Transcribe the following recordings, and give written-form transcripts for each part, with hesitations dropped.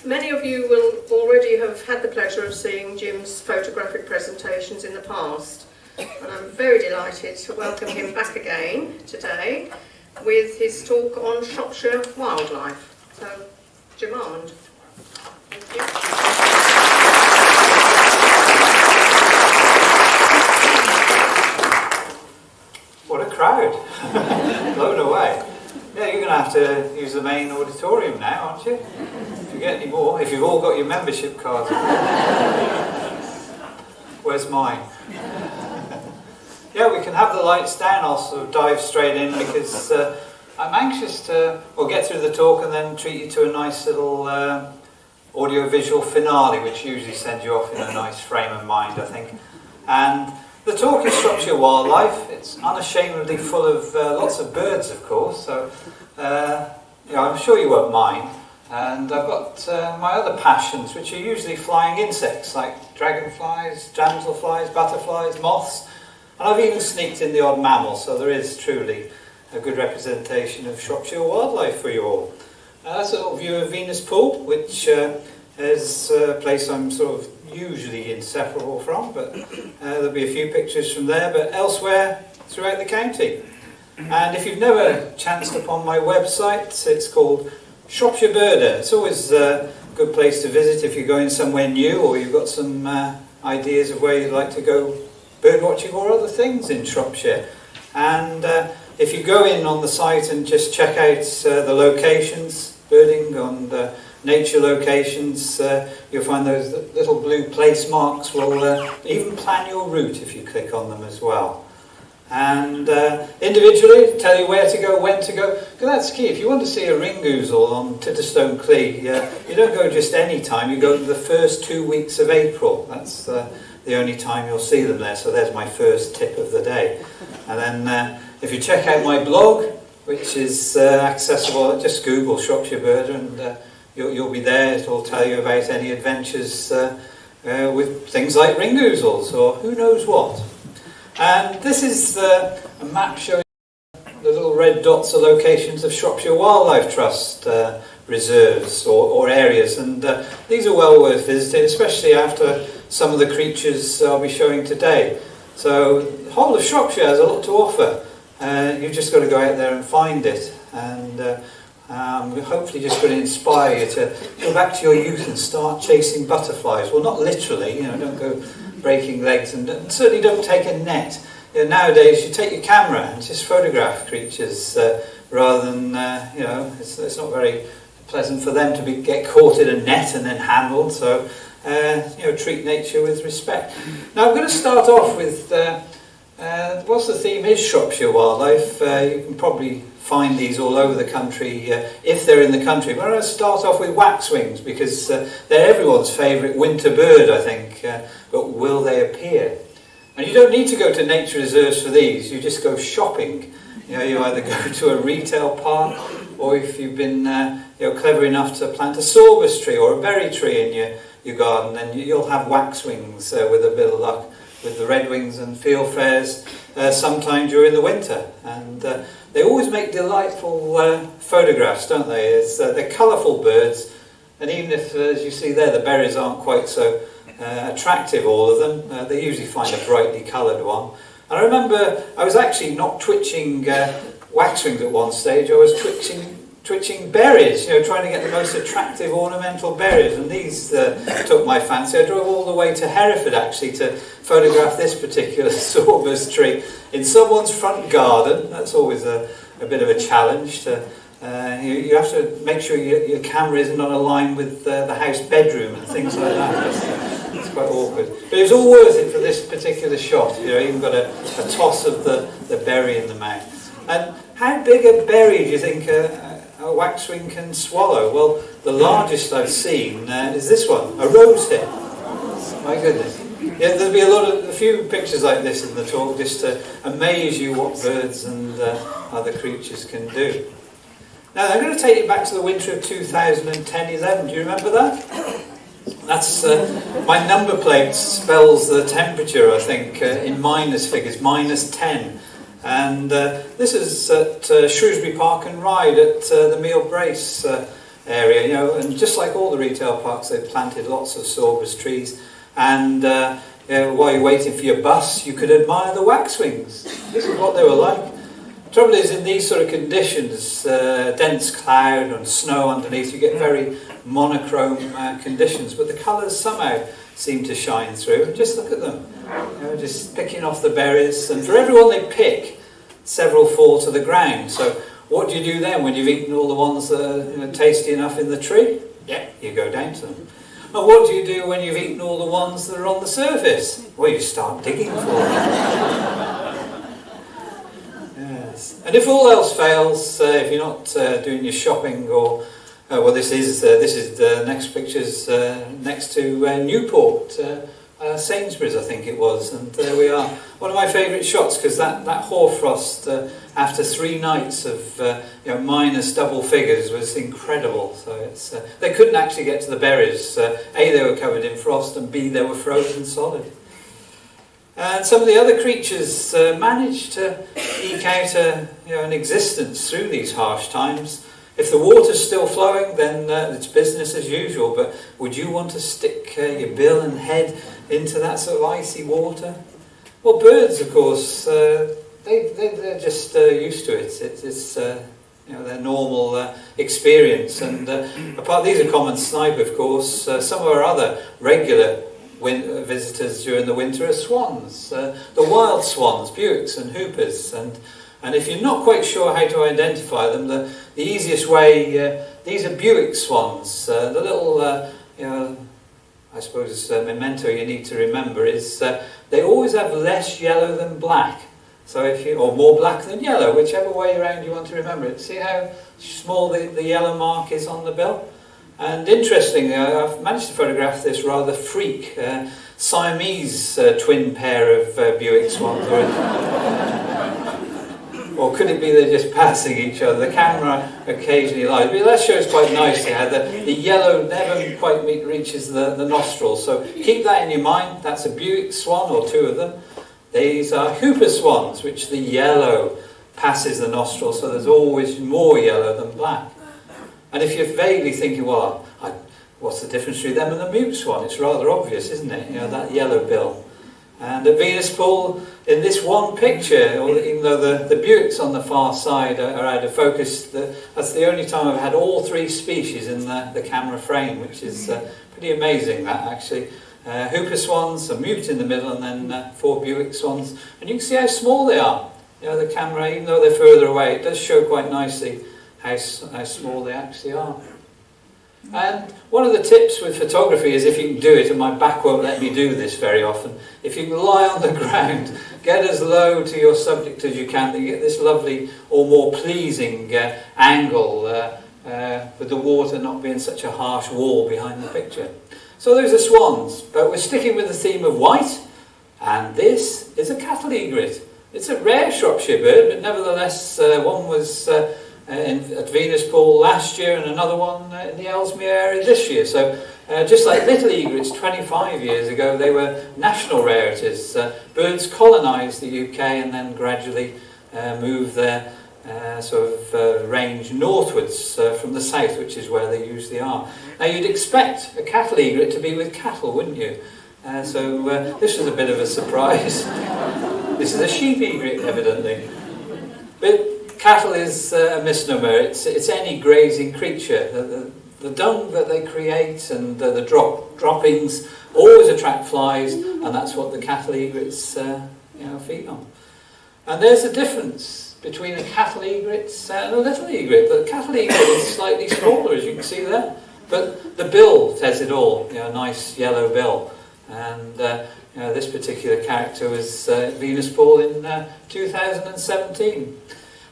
Many of you will already have had the pleasure of seeing Jim's photographic presentations in the past, and I'm very delighted to welcome him back again today with his talk on Shropshire wildlife. So, Jim Almond. Thank you. What a crowd. Blown away. Yeah, you're going to have to use the main auditorium now, aren't you? If you get any more, if you've all got your membership cards. Where's mine? Yeah, we can have the lights down. I'll sort of dive straight in because I'm anxious to get through the talk and then treat you to a nice little audio-visual finale, which usually sends you off in a nice frame of mind, I think. And the talk is Shropshire wildlife. It's unashamedly full of lots of birds, of course, so I'm sure you won't mind. And I've got my other passions, which are usually flying insects, like dragonflies, damselflies, butterflies, moths, and I've even sneaked in the odd mammal, so there is truly a good representation of Shropshire wildlife for you all. That's a little view of Venus Pool, which is a place I'm sort of usually inseparable from, but there'll be a few pictures from there, but elsewhere throughout the county. And if you've never chanced upon my website, it's called Shropshire Birder. It's always a good place to visit if you're going somewhere new or you've got some ideas of where you'd like to go bird watching or other things in Shropshire. And if you go in on the site and just check out the locations, birding on the nature locations, you'll find those little blue place marks will even plan your route if you click on them as well. And individually tell you where to go, when to go, because that's key. If you want to see a ringoozle on Titterstone Clee, you don't go just any time, you go the first 2 weeks of April. That's the only time you'll see them there, so there's my first tip of the day. And then if you check out my blog, which is accessible, just Google Shropshire Birder and you'll be there. It'll tell you about any adventures with things like ringoozles or who knows what. And this is a map showing the little red dots are locations of Shropshire Wildlife Trust reserves or areas, and these are well worth visiting, especially after some of the creatures I'll be showing today. So the whole of Shropshire has a lot to offer. You've just got to go out there and find it, and we're hopefully just going to inspire you to go back to your youth and start chasing butterflies. Well, not literally, don't go breaking legs, and certainly don't take a net. Nowadays you take your camera and just photograph creatures rather than, it's not very pleasant for them to get caught in a net and then handled, so treat nature with respect. Now I'm going to start off with whilst the theme is Shropshire wildlife, you can probably find these all over the country if they're in the country. But I'm going to start off with waxwings because they're everyone's favourite winter bird, I think. But will they appear? And you don't need to go to nature reserves for these. You just go shopping. You either go to a retail park, or if you've been clever enough to plant a sorbus tree or a berry tree in your garden, then you'll have waxwings with a bit of luck, with the redwings and field fairs sometime during the winter. And they always make delightful photographs, don't they? They're colourful birds, and even if, as you see there, the berries aren't quite so attractive, all of them, they usually find a brightly coloured one. And I remember I was actually not twitching waxwings at one stage, I was twitching berries, trying to get the most attractive ornamental berries, and these took my fancy. I drove all the way to Hereford actually to photograph this particular sorbus tree in someone's front garden. That's always a bit of a challenge. You have to make sure your camera isn't on a line with the house bedroom and things like that. It's quite awkward. But it was all worth it for this particular shot. Even got a toss of the berry in the mouth. And how big a berry do you think a waxwing can swallow? Well, the largest I've seen is this one, a rose hip. My goodness. Yeah, there'll be a few pictures like this in the talk just to amaze you what birds and other creatures can do. Now I'm going to take you back to the winter of 2010-11. Do you remember that? That's my number plate spells the temperature, I think, in minus figures, -10. And this is at Shrewsbury Park and Ride at the Meal Brace area, you know, and just like all the retail parks, they've planted lots of sorbus trees, and you know, while you're waiting for your bus, you could admire the waxwings. This is what they were like. Trouble is, in these sort of conditions, dense cloud and snow underneath, you get very monochrome conditions, but the colours somehow seem to shine through. Just look at them, you know, just picking off the berries, and for every one they pick, several fall to the ground. So what do you do then when you've eaten all the ones that are, you know, tasty enough in the tree? Yeah, you go down to them. And what do you do when you've eaten all the ones that are on the surface? Well, you start digging for them. Yes. And if all else fails, if you're not doing your shopping, or well, this is the next picture's next to Newport, Sainsbury's, I think it was, and there we are. One of my favourite shots, because that hoarfrost after 3 nights of you know, minus double figures was incredible. So it's they couldn't actually get to the berries. A, they were covered in frost, and B, they were frozen solid. And some of the other creatures managed to eke out you know, an existence through these harsh times. If the water's still flowing, then it's business as usual, but would you want to stick your bill and head into that sort of icy water? Well, birds, of course, they're just used to it. It's you know, their normal experience. And apart, these are common snipe, of course. Some of our other regular visitors during the winter are swans. The wild swans, Buicks and hoopers. And if you're not quite sure how to identify them, the easiest way, these are Buick swans. The little, you know, I suppose memento you need to remember is they always have less yellow than black. So if you, or more black than yellow, whichever way around you want to remember it. See how small the yellow mark is on the bill? And interestingly, I've managed to photograph this rather freak Siamese twin pair of Buick swans. Or could it be they're just passing each other? The camera occasionally lies. But that shows quite nicely how the yellow never quite reaches the nostril. So keep that in your mind. That's a Buick swan, or 2 of them. These are hooper swans, which the yellow passes the nostril, so there's always more yellow than black. And if you're vaguely thinking, well, what's the difference between them and the mute swan? It's rather obvious, isn't it? You know, that yellow bill. And at Venus Pool, in this one picture, even though the Buicks on the far side are out of focus, that's the only time I've had all 3 species in the camera frame, which is pretty amazing, that actually. Hooper swans, a mute in the middle, and then 4 Buick swans. And you can see how small they are. You know, the camera, even though they're further away, it does show quite nicely how small they actually are. And one of the tips with photography is, if you can do it, and my back won't let me do this very often, if you can lie on the ground, get as low to your subject as you can, that you get this lovely or more pleasing angle with the water not being such a harsh wall behind the picture. So those are swans, but we're sticking with the theme of white, and this is a cattle egret. It's a rare Shropshire bird, but nevertheless one was at Venus Pool last year, and another one in the Ellesmere area this year. So just like little egrets 25 years ago, they were national rarities. Birds colonised the UK and then gradually moved their range northwards from the south, which is where they usually are. Now you'd expect a cattle egret to be with cattle, wouldn't you? So this was a bit of a surprise. This is a sheep egret, evidently. But cattle is a misnomer. It's any grazing creature. The dung that they create and the droppings always attract flies, and that's what the cattle egrets feed on. And there's a difference between a cattle egret and a little egret. The cattle egret is slightly smaller, as you can see there, but the bill says it all. You know, a nice yellow bill. And this particular character was Venus Pool in 2017.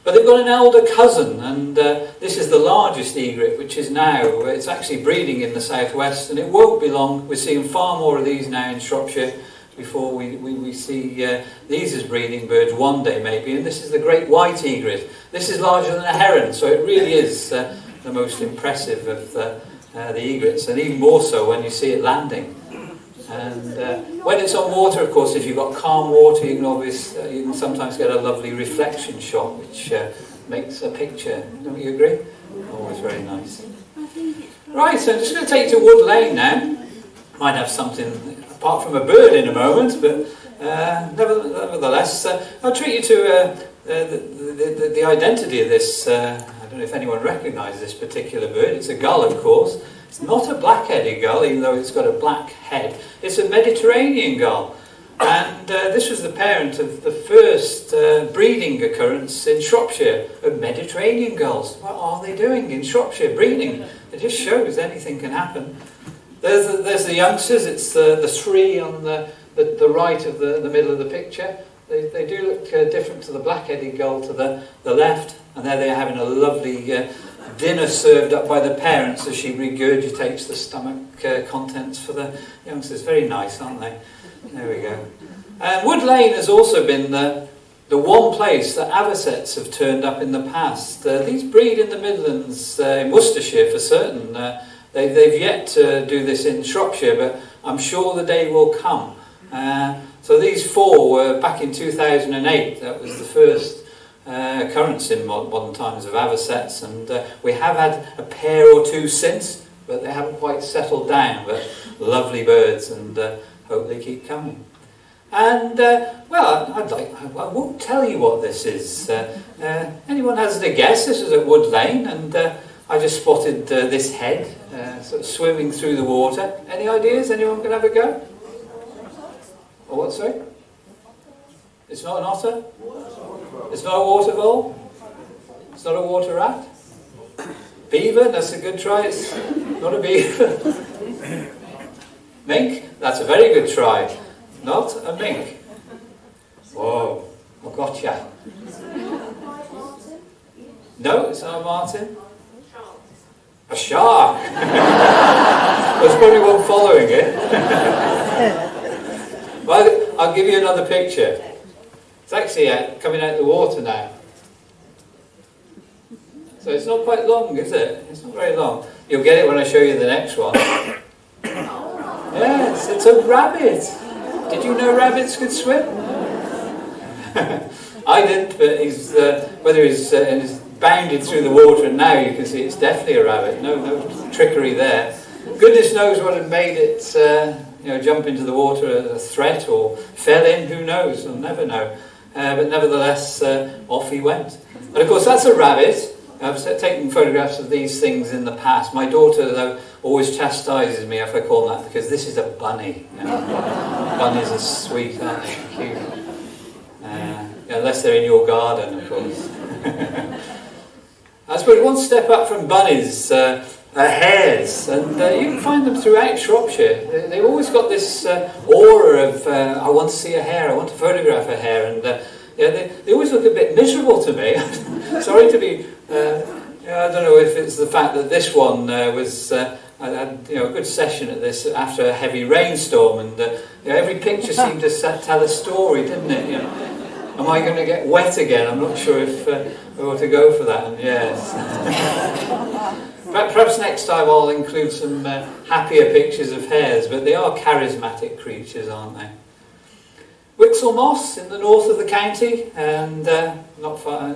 But they've got an elder cousin, and this is the largest egret, which is now, it's actually breeding in the southwest, and it won't be long. We're seeing far more of these now in Shropshire before we see these as breeding birds one day maybe. And this is the great white egret. This is larger than a heron, so it really is the most impressive of the egrets, and even more so when you see it landing. And when it's on water, of course, if you've got calm water, you can sometimes get a lovely reflection shot, which makes a picture. Don't you agree? Always very nice. Right, so I'm just going to take you to Wood Lane now. Might have something apart from a bird in a moment, but nevertheless, I'll treat you to the identity of this. I don't know if anyone recognises this particular bird. It's a gull, of course. It's not a black-headed gull, even though it's got a black head. It's a Mediterranean gull. And this was the parent of the first breeding occurrence in Shropshire of Mediterranean gulls. What are they doing in Shropshire, breeding? It just shows anything can happen. There's the youngsters. It's the three on the right of the middle of the picture. They do look different to the black-headed gull to the left. And there they are having a lovely dinner served up by the parents as she regurgitates the stomach contents for the youngsters. Very nice, aren't they? There we go. And Wood Lane has also been the one place that avocets have turned up in the past. These breed in the Midlands, in Worcestershire for certain. They've yet to do this in Shropshire, but I'm sure the day will come. So these four were back in 2008. That was the first occurrence in modern times of avocets, and we have had a pair or two since, but they haven't quite settled down. But lovely birds, and hope they keep coming. And well, I won't tell you what this is. Anyone has a guess? This is at Wood Lane, and I just spotted this head sort of swimming through the water. Any ideas? Anyone can have a go? Or what, sorry? It's not an otter? It's not a water vole? It's not a water rat? Beaver? That's a good try. It's not a beaver. Mink? That's a very good try. Not a mink. Whoa, I gotcha. No, it's not a martin. A shark. There's probably one following it. Well, I'll give you another picture. It's actually coming out of the water now. So it's not quite long, is it? It's not very long. You'll get it when I show you the next one. Yes, it's a rabbit. Did you know rabbits could swim? I didn't, but he's whether he's bounded through the water, and now you can see it's definitely a rabbit. No trickery there. Goodness knows what had made it jump into the water a threat or fell in. Who knows? We'll never know. But nevertheless, off he went. And of course, that's a rabbit. I've taken photographs of these things in the past. My daughter, though, always chastises me if I call them that, because this is a bunny. Bunnies are sweet, aren't they? Cute. Unless they're in your garden, of course. I suppose one step up from bunnies, hares, and you can find them throughout Shropshire. They've always got this aura of, I want to see a hare, I want to photograph a hare, and they always look a bit miserable to me. Sorry to be... I don't know if it's the fact that this one was... I had a good session at this after a heavy rainstorm, and every picture seemed to tell a story, didn't it? Am I going to get wet again? I'm not sure if I ought to go for that. And yes. Perhaps next time I'll include some happier pictures of hares, but they are charismatic creatures, aren't they? Wixle Moss in the north of the county, and not far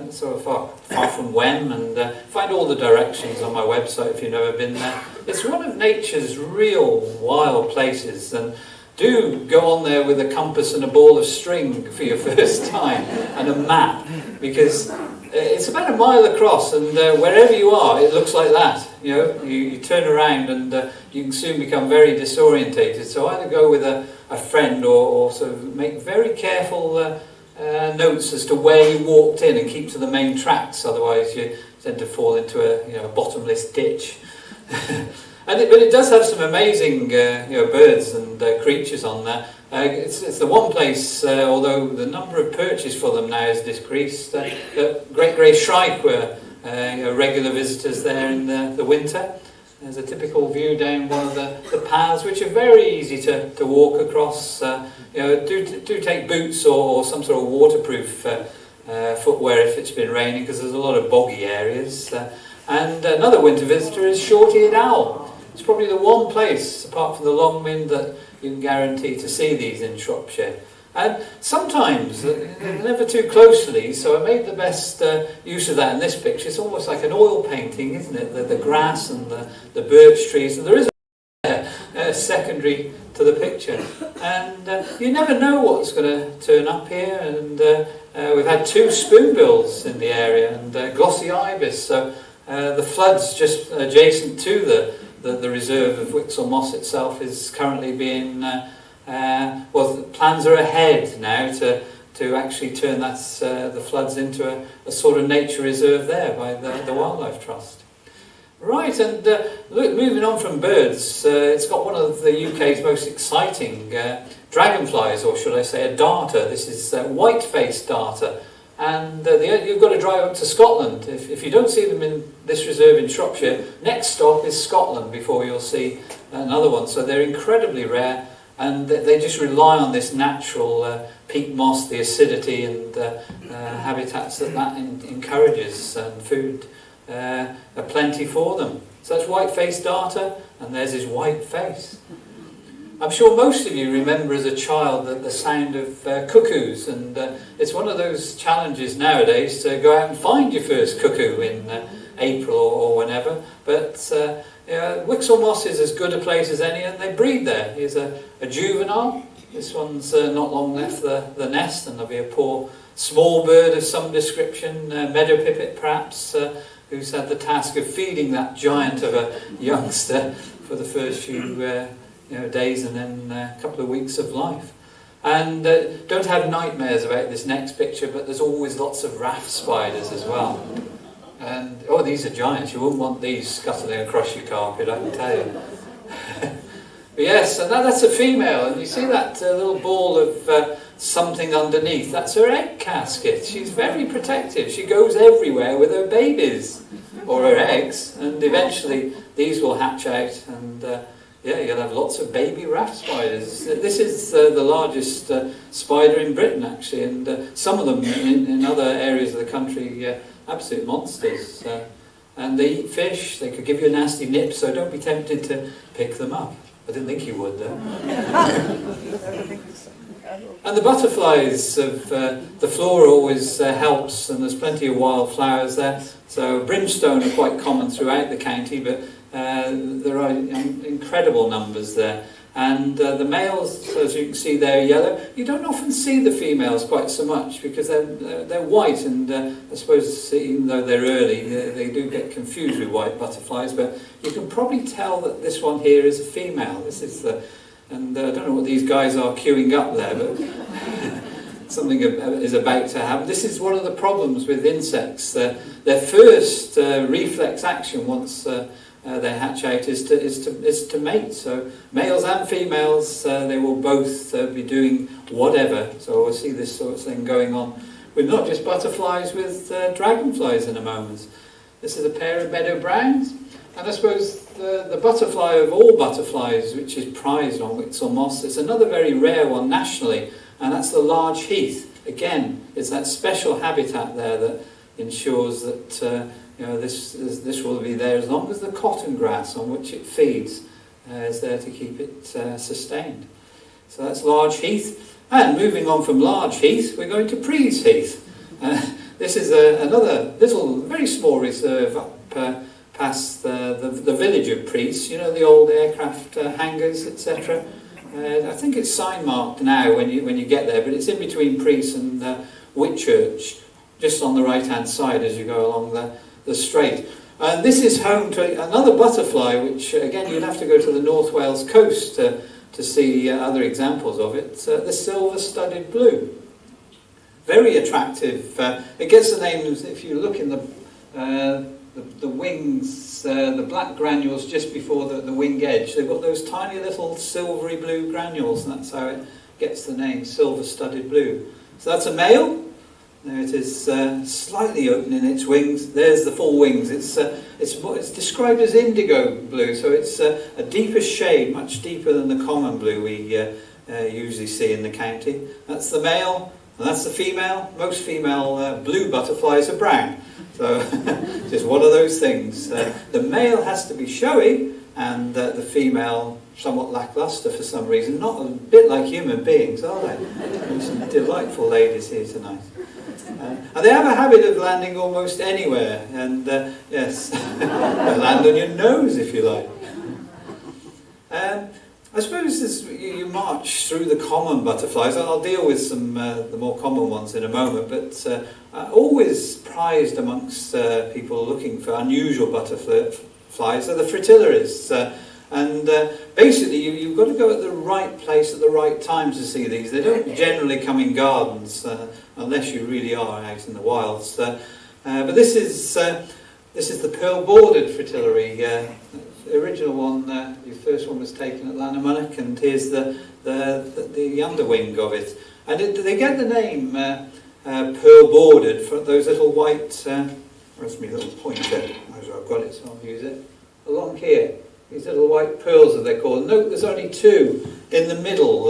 from Wem, and find all the directions on my website if you've never been there. It's one of nature's real wild places, and do go on there with a compass and a ball of string for your first time, and a map, because it's about a mile across, and wherever you are, it looks like that. You turn around, and you can soon become very disorientated. So either go with a friend, or sort of make very careful notes as to where you walked in, and keep to the main tracks. Otherwise, you tend to fall into a bottomless ditch. But it does have some amazing birds and creatures on there. It's the one place, although the number of perches for them now has decreased. The great grey shrike were regular visitors there in the winter. There's a typical view down one of the paths, which are very easy to walk across. Do take boots or some sort of waterproof footwear if it's been raining, because there's a lot of boggy areas. And another winter visitor is short-eared owl. It's probably the one place, apart from the longwind, that you can guarantee to see these in Shropshire. And sometimes, never too closely, so I made the best use of that in this picture. It's almost like an oil painting, isn't it? The grass and the birch trees, and there is a secondary to the picture. And you never know what's going to turn up here, and we've had 2 spoonbills in the area, and glossy ibis, so the floods just adjacent to the reserve of Wixell Moss itself is currently being... well, the plans are ahead now to actually turn the floods into a sort of nature reserve there by the Wildlife Trust. Right, and look, moving on from birds, it's got one of the UK's most exciting dragonflies, or should I say a darter. This is white-faced darter, and you've got to drive up to Scotland. If you don't see them in this reserve in Shropshire, next stop is Scotland before you'll see another one. So they're incredibly rare, and they just rely on this natural peat moss, the acidity and habitats that encourages, and food are plenty for them. So that's white-faced darter, and there's his white face. I'm sure most of you remember as a child the sound of cuckoos, and it's one of those challenges nowadays to go out and find your first cuckoo in April or whenever. But Wixell Moss is as good a place as any, and they breed there. Here's a juvenile. This one's not long left the nest, and there'll be a poor small bird of some description, meadow pipit perhaps, who's had the task of feeding that giant of a youngster for the first few days and then a couple of weeks of life. And don't have nightmares about this next picture, but there's always lots of raft spiders as well. And these are giants. You wouldn't want these scuttling across your carpet, I can tell you. But yes, and that's a female, and you see that little ball of something underneath. That's her egg casket. She's very protective. She goes everywhere with her babies or her eggs, and eventually these will hatch out, and you'll have lots of baby raft spiders. This is the largest spider in Britain, actually, and some of them in other areas of the country, absolute monsters. And they eat fish. They could give you a nasty nip, so don't be tempted to pick them up. I didn't think you would, though. And the butterflies of the flora always helps, and there's plenty of wildflowers there. So brimstone are quite common throughout the county, but there are incredible numbers there. And the males, as you can see, they're yellow. You don't often see the females quite so much because they're white, and I suppose even though they're early, they do get confused with white butterflies. But you can probably tell that this one here is a female. This is and I don't know what these guys are queuing up there, but something is about to happen. This is one of the problems with insects. Their first reflex action once they hatch out is to mate. So males and females, they will both be doing whatever. So we'll see this sort of thing going on with not just butterflies, with dragonflies in a moment. This is a pair of meadow browns, and I suppose the butterfly of all butterflies, which is prized on Wixell Moss, it's another very rare one nationally, and that's the large heath. Again, it's that special habitat there that ensures that this will be there as long as the cotton grass on which it feeds is there to keep it sustained. So that's large heath. And moving on from large heath, we're going to Prees Heath. This is another little, very small reserve up past the village of Prees, the old aircraft hangars, etc. I think it's sign marked now when you get there, but it's in between Prees and Whitchurch, just on the right hand side as you go along the strait. And this is home to another butterfly, which again you'd have to go to the North Wales coast to see other examples of it. The silver-studded blue. Very attractive. It gets the name, if you look in the wings, the black granules just before the wing edge, they've got those tiny little silvery blue granules, and that's how it gets the name silver-studded blue. So that's a male. There it is, slightly open in its wings. There's the full wings. It's described as indigo blue, so it's a deeper shade, much deeper than the common blue we usually see in the county. That's the male, and that's the female. Most female blue butterflies are brown, so just one of those things. The male has to be showy, and the female somewhat lacklustre for some reason. Not a bit like human beings, are they? There's some delightful ladies here tonight. And they have a habit of landing almost anywhere, and yes, land on your nose if you like. I suppose as you march through the common butterflies, I'll deal with some the more common ones in a moment, but always prized amongst people looking for unusual butterflies are the fritillaries. And basically you've got to go at the right place at the right time to see these. They don't generally come in gardens unless you really are out in the wilds. But this is the pearl-bordered fritillary. The original one, the first one was taken at Lannamunnock, and here's the underwing of it. And they get the name pearl-bordered for those little white. Where's my little pointer? I've got it, so I'll use it. Along here. These little white pearls, as they're called. Note there's only two in the middle.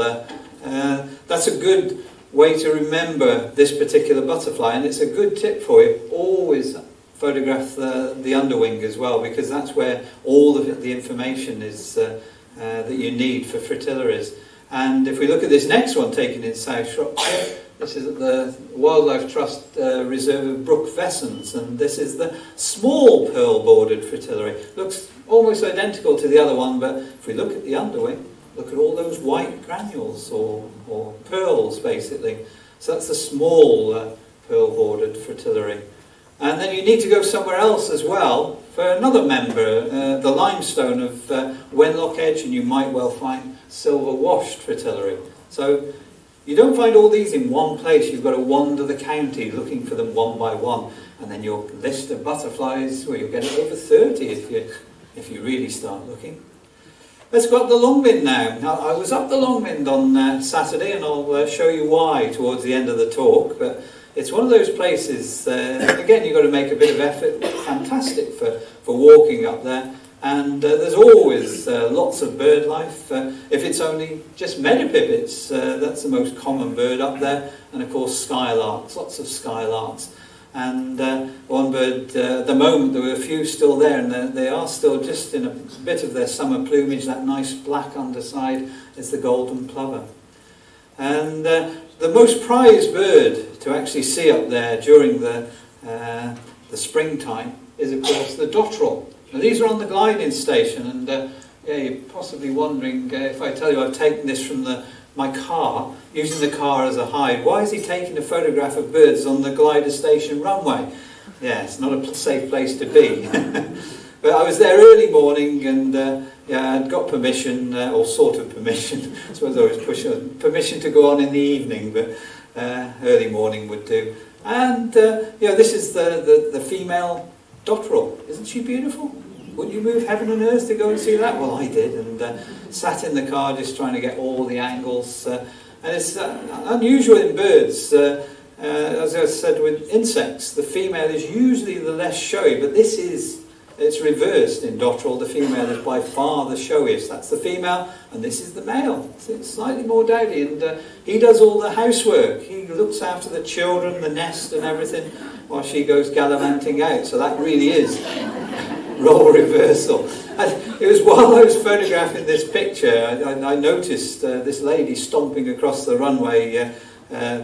That's a good way to remember this particular butterfly, and it's a good tip for you. Always photograph the underwing as well, because that's where all of the information is that you need for fritillaries. And if we look at this next one taken in South Shropshire, this is at the Wildlife Trust Reserve of Brook Vessons, and this is the small pearl-bordered fritillary. Looks almost identical to the other one, but if we look at the underwing, look at all those white granules, or pearls basically. So that's the small pearl-bordered fritillary. And then you need to go somewhere else as well for another member, the limestone of Wenlock Edge, and you might well find silver-washed fritillary. So you don't find all these in one place. You've got to wander the county looking for them one by one, and then your list of butterflies, well, you'll get it over 30 if you really start looking. Let's go up the Longmynd now. I was up the Longmynd on Saturday, and I'll show you why towards the end of the talk. But it's one of those places. Again, you've got to make a bit of effort. Fantastic for walking up there. And there's always lots of bird life. If it's only just meadowpipits, that's the most common bird up there. And of course skylarks, lots of skylarks. And one bird, at the moment there were a few still there, and they are still just in a bit of their summer plumage. That nice black underside is the golden plover. And the most prized bird to actually see up there during the springtime is of course the dotterel. Now, these are on the gliding station, and yeah, you're possibly wondering if I tell you I've taken this from my car, using the car as a hide. Why is he taking a photograph of birds on the glider station runway? Yeah, it's not a safe place to be. But I was there early morning, and yeah, I'd got permission, or sort of permission. I suppose I was pushing permission to go on in the evening, but early morning would do. And yeah, this is the female dotterel. Isn't she beautiful? Wouldn't you move heaven and earth to go and see that? Well, I did, and sat in the car just trying to get all the angles. And it's unusual in birds. As I said, with insects, the female is usually the less showy, but it's reversed in dotterel. The female is by far the showiest. That's the female, and this is the male. It's slightly more dowdy, and he does all the housework. He looks after the children, the nest and everything, while she goes gallivanting out. So that really is role reversal. And it was while I was photographing this picture, I noticed this lady stomping across the runway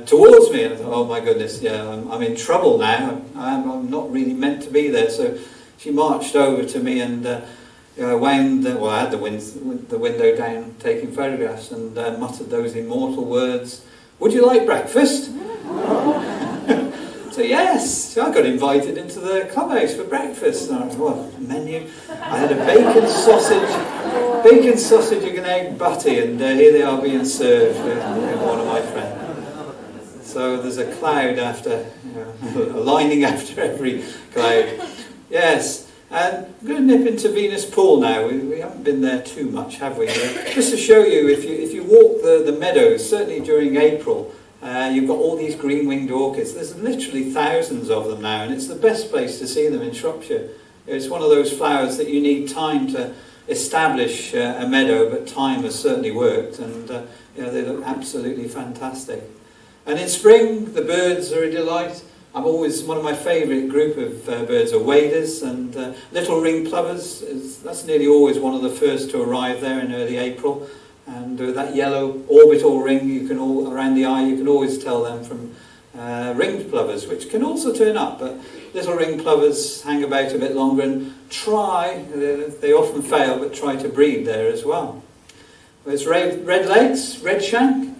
towards me, and I thought, oh my goodness, yeah, I'm in trouble now. I'm not really meant to be there. So she marched over to me, and I had the window down taking photographs, and muttered those immortal words, "Would you like breakfast?" So yes, so I got invited into the clubhouse for breakfast. And I was, what menu? I had a bacon sausage and egg butty, and here they are being served with one of my friends. So there's a cloud after, a lining after every cloud. Yes, and I'm going to nip into Venus Pool now. We haven't been there too much, have we? Just to show you, if you walk the meadows, certainly during April, you've got all these green-winged orchids. There's literally thousands of them now, and it's the best place to see them in Shropshire. It's one of those flowers that you need time to establish a meadow, but time has certainly worked, and they look absolutely fantastic. And in spring, the birds are a delight. I'm always, one of my favourite group of birds are waders, and little ring plovers, that's nearly always one of the first to arrive there in early April. And that yellow orbital ring around the eye, you can always tell them from ringed plovers, which can also turn up, but little ringed plovers hang about a bit longer and they often fail, but try to breed there as well. There's red legs, red shank,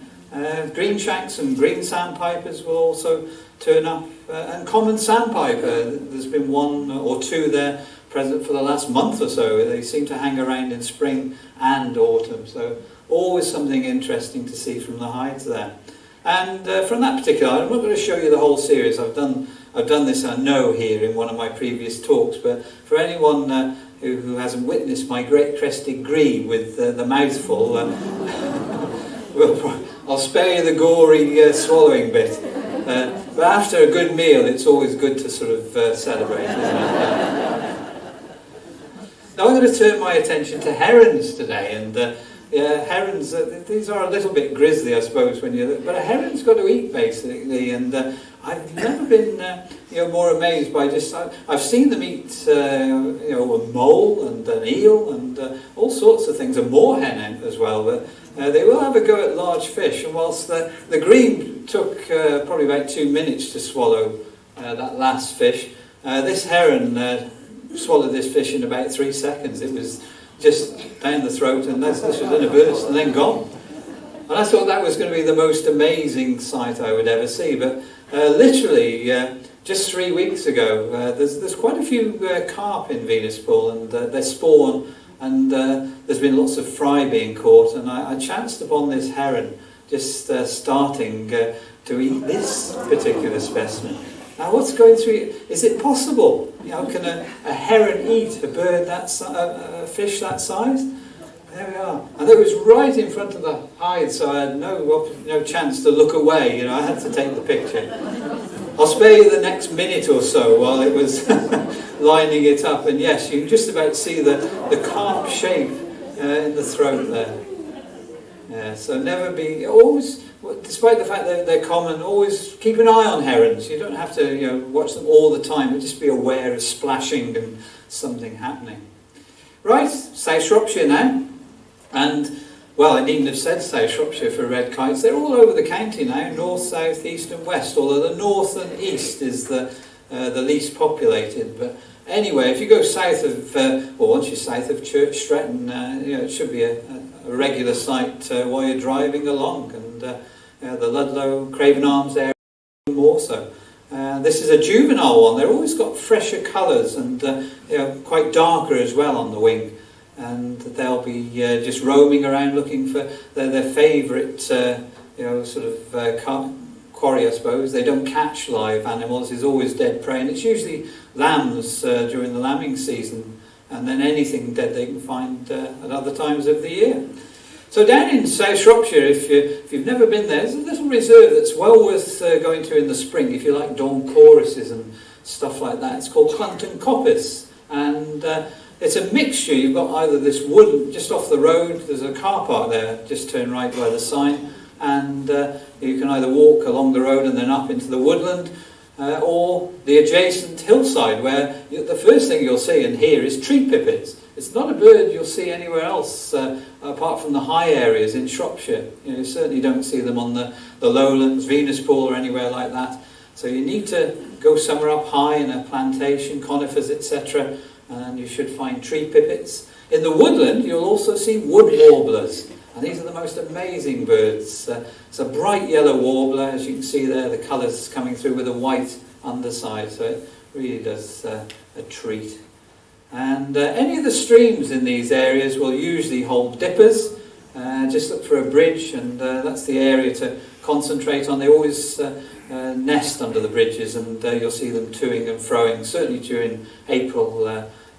green shanks and green sandpipers will also turn up, and common sandpiper, there's been one or two there present for the last month or so. They seem to hang around in spring and autumn, so always something interesting to see from the hides there. And from that particular, I'm not going to show you the whole series. I've done this, I know, here in one of my previous talks, but for anyone who hasn't witnessed my great crested grebe with the mouthful, I'll spare you the gory swallowing bit. But after a good meal, it's always good to sort of celebrate, isn't it? Now I'm going to turn my attention to herons today, and herons, these are a little bit grisly, I suppose, but a heron's got to eat, basically, and I've never been more amazed by I've seen them eat a mole and an eel and all sorts of things, a moorhen as well, but they will have a go at large fish, and whilst the grebe took probably about 2 minutes to swallow that last fish, this heron swallowed this fish in about 3 seconds. It was just down the throat, and this was in a burst and then gone. And I thought that was going to be the most amazing sight I would ever see, but literally just 3 weeks ago there's quite a few carp in Venus Pool, and they spawn, and there's been lots of fry being caught, and I chanced upon this heron just starting to eat this particular specimen. Now, what's going through it? Is it possible? Can a heron eat a bird a fish that size? There we are. And it was right in front of the hide, so I had no chance to look away. I had to take the picture. I'll spare you the next minute or so while it was lining it up. And yes, you can just about see the carp shape in the throat there. Yeah, so always, despite the fact that they're common, always keep an eye on herons. You don't have to watch them all the time, but just be aware of splashing and something happening. Right, South Shropshire now. And, well, I needn't have said South Shropshire for red kites. They're all over the county now, north, south, east and west, although the north and east is the least populated. But anyway, if you go south of, once you're south of Church Stretton, it should be a regular sight while you're driving along. And the Ludlow, Craven Arms area, more so. This is a juvenile one. They've always got fresher colours and quite darker as well on the wing. And they'll be just roaming around looking for their favourite quarry, I suppose. They don't catch live animals. It's always dead prey, and it's usually lambs during the lambing season, and then anything dead they can find at other times of the year. So down in South Shropshire, if you've never been there, there's a little reserve that's well worth going to in the spring if you like dawn choruses and stuff like that. It's called Clunton Coppice, and it's a mixture. You've got either this wood just off the road, there's a car park there, just turn right by the sign, and you can either walk along the road and then up into the woodland, or the adjacent hillside, where the first thing you'll see and hear is tree pipits. It's not a bird you'll see anywhere else apart from the high areas in Shropshire. You certainly don't see them on the lowlands, Venus Pool or anywhere like that. So you need to go somewhere up high in a plantation, conifers, etc., and you should find tree pipits. In the woodland you'll also see wood warblers, and these are the most amazing birds. It's a bright yellow warbler, as you can see there, the colours coming through with a white underside, so it really does a treat. And any of the streams in these areas will usually hold dippers. Just look for a bridge, and that's the area to concentrate on. They always nest under the bridges, and you'll see them toing and froing, certainly during April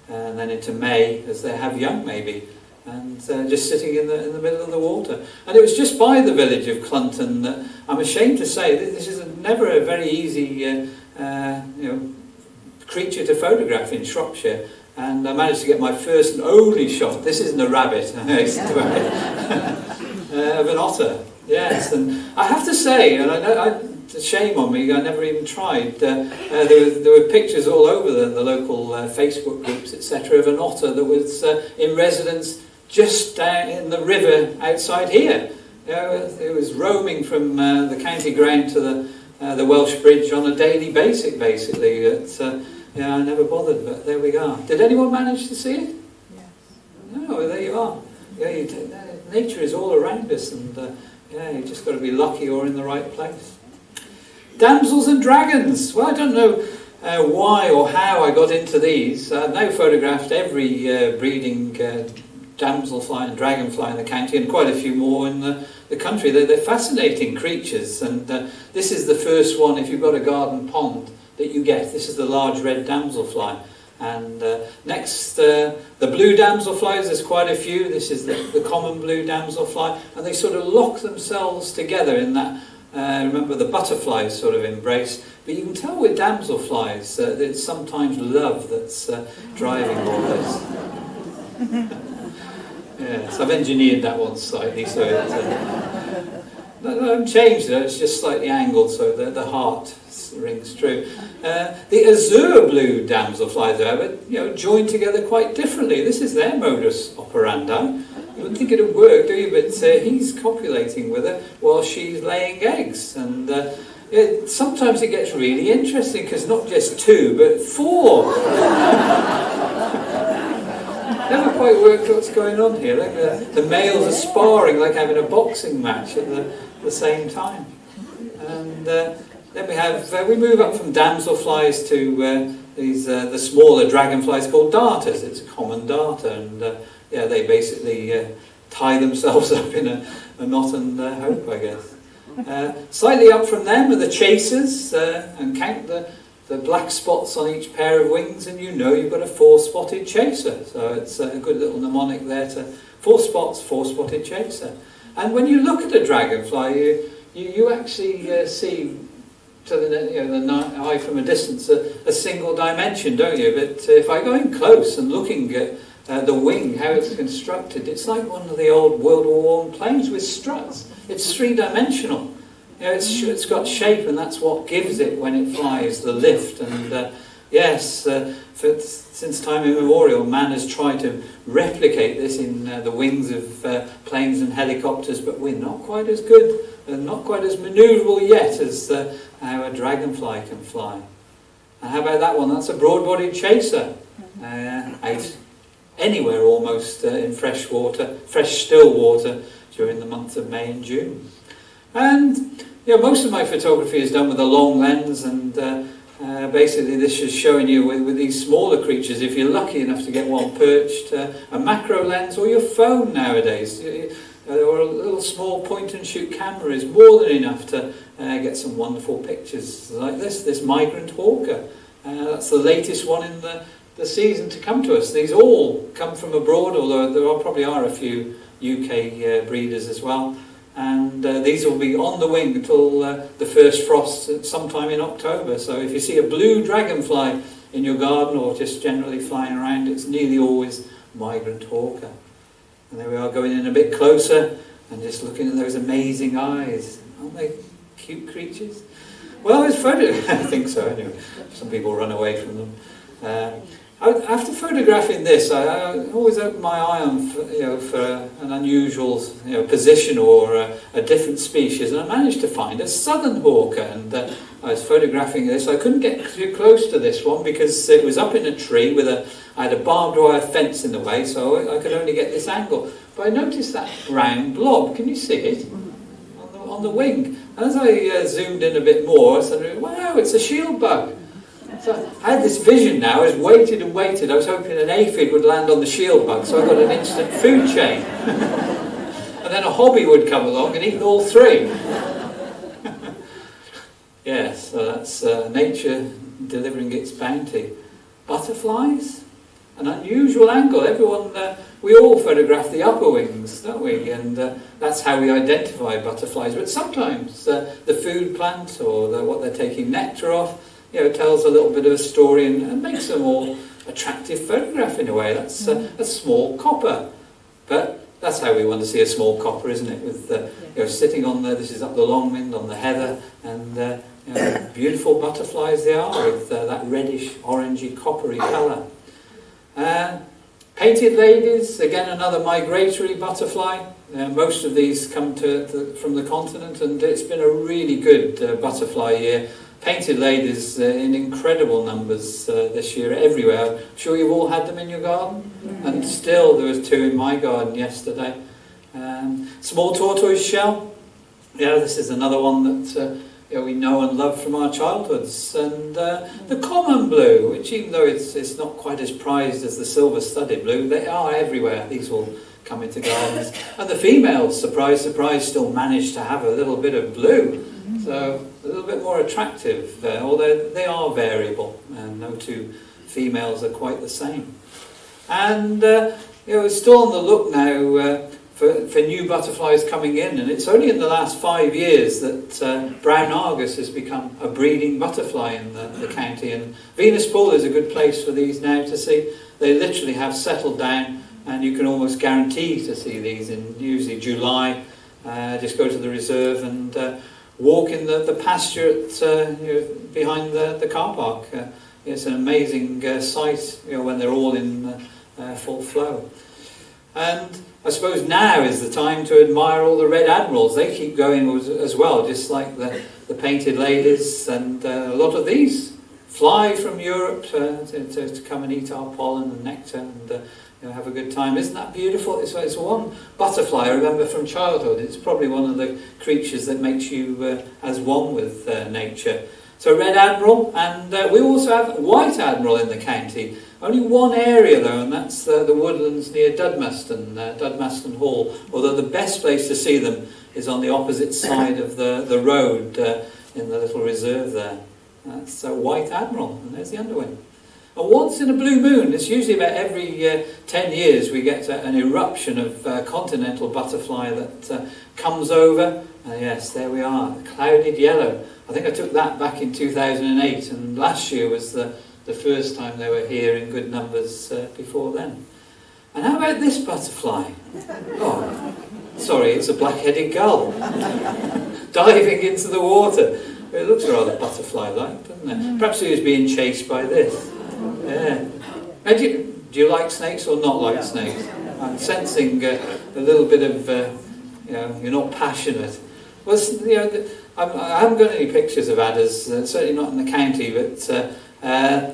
and then into May, as they have young maybe, and just sitting in the middle of the water. And it was just by the village of Clunton that I'm ashamed to say that this is never a very easy creature to photograph in Shropshire. And I managed to get my first and only shot. This isn't a rabbit, of an otter. Yes, and I have to say, and it's a shame on me, I never even tried. There were pictures all over the local Facebook groups, etc., of an otter that was in residence just down in the river outside here. It was roaming from the county ground to the Welsh Bridge on a daily basis, basically. I never bothered, but there we are. Did anyone manage to see it? Yes. No, there you are. Yeah, nature is all around us, and you just got to be lucky or in the right place. Damsels and dragons. Well, I don't know why or how I got into these. I've now photographed every breeding damselfly and dragonfly in the county, and quite a few more in the country. They're fascinating creatures, and this is the first one, if you've got a garden pond, that you get. This is the large red damselfly. And next, the blue damselflies, there's quite a few. This is the common blue damselfly, and they sort of lock themselves together in that, remember the butterflies sort of embrace, but you can tell with damselflies that it's sometimes love that's driving all this. Yes, I've engineered that one slightly, so I've changed it, it's just slightly angled so that the heart rings true. The azure blue damselflies, however, join together quite differently. This is their modus operandi. You wouldn't think it would work, do you? But he's copulating with her while she's laying eggs. And sometimes it gets really interesting, because not just 2, but 4. Never quite worked what's going on here. Like the males are sparring, like having a boxing match at the same time. And then we move up from damselflies to the smaller dragonflies called darters. It's a common darter, and they basically tie themselves up in a knot and hope, I guess. Slightly up from them are the chasers, and count the black spots on each pair of wings, and you've got a 4-spotted chaser. So it's a good little mnemonic there to 4 spots, 4-spotted chaser. And when you look at a dragonfly, you actually see to the eye from a distance a single dimension, don't you? But if I go in close and looking at the wing, how it's constructed, it's like one of the old World War I planes with struts. It's 3-dimensional. It's got shape, and that's what gives it, when it flies, the lift. And since time immemorial, man has tried to replicate this in the wings of planes and helicopters, but we're not quite as good and not quite as manoeuvrable yet as how a dragonfly can fly. And how about that one? That's a broad-bodied chaser, out anywhere almost in fresh still water during the months of May and June. And most of my photography is done with a long lens, and basically this is showing you with these smaller creatures, if you're lucky enough to get one perched, a macro lens, or your phone nowadays, or a little small point-and-shoot camera is more than enough to get some wonderful pictures like this migrant hawker. That's the latest one in the season to come to us. These all come from abroad, although there probably are a few UK breeders as well. And these will be on the wing until the first frost sometime in October. So if you see a blue dragonfly in your garden, or just generally flying around, it's nearly always migrant hawker. And there we are, going in a bit closer and just looking at those amazing eyes. Aren't they cute creatures? Well, it's I think so anyway. Some people run away from them. After photographing this, I always open my eye on for an unusual position or a different species, and I managed to find a southern hawker. And I was photographing this. I couldn't get too close to this one because it was up in a tree I had a barbed wire fence in the way, so I could only get this angle. But I noticed that brown blob. Can you see it on the wing? And as I zoomed in a bit more, I said, "Wow, it's a shield bug." So I had this vision now. I was waited and waited. I was hoping an aphid would land on the shield bug, so I got an instant food chain. And then a hobby would come along and eat all 3. Yes, so that's nature delivering its bounty. Butterflies? An unusual angle. We all photograph the upper wings, don't we? And that's how we identify butterflies. But sometimes the food plant or what they're taking nectar off, tells a little bit of a story and makes a more attractive photograph in a way. That's a small copper. But that's how we want to see a small copper, isn't it? With sitting on this is up the Longmynd on the heather, and beautiful butterflies they are with that reddish, orangey, coppery colour. Painted ladies, again another migratory butterfly. Most of these come from the continent, and it's been a really good butterfly year. Painted ladies in incredible numbers this year everywhere. I'm sure you've all had them in your garden, and still there was 2 in my garden yesterday. Small tortoise shell, this is another one that we know and love from our childhoods. And the common blue, which even though it's not quite as prized as the silver-studded blue, they are everywhere. These will come into gardens. And the females, surprise, surprise, still manage to have a little bit of blue. So a little bit more attractive, although they are variable, and no 2 females are quite the same. And we're still on the look now for new butterflies coming in, and it's only in the last 5 years that brown Argus has become a breeding butterfly in the county, and Venus Pool is a good place for these now to see. They literally have settled down, and you can almost guarantee to see these in usually July. Just go to the reserve and walk in the pasture behind the car park. It's an amazing sight when they're all in full flow. And I suppose now is the time to admire all the red admirals. They keep going as well, just like the painted ladies, and a lot of these fly from Europe to come and eat our pollen and nectar and have a good time. Isn't that beautiful? It's one butterfly I remember from childhood. It's probably one of the creatures that makes you as one with nature. So red admiral, and we also have white admiral in the county. Only one area though, and that's the woodlands near Dudmaston Hall, although the best place to see them is on the opposite side of the road in the little reserve there. That's white admiral, and there's the underwing. And once in a blue moon, it's usually about every 10 years, we get an eruption of continental butterfly that comes over. Yes, there we are, clouded yellow. I think I took that back in 2008, and last year was the first time they were here in good numbers before then. And how about this butterfly? Oh, sorry, it's a black-headed gull diving into the water. It looks rather butterfly-like, doesn't it? Perhaps he was being chased by this. Yeah. Now, do you like snakes or not like snakes? I'm sensing a little bit of, you're not passionate. Well, I haven't got any pictures of adders, certainly not in the county, but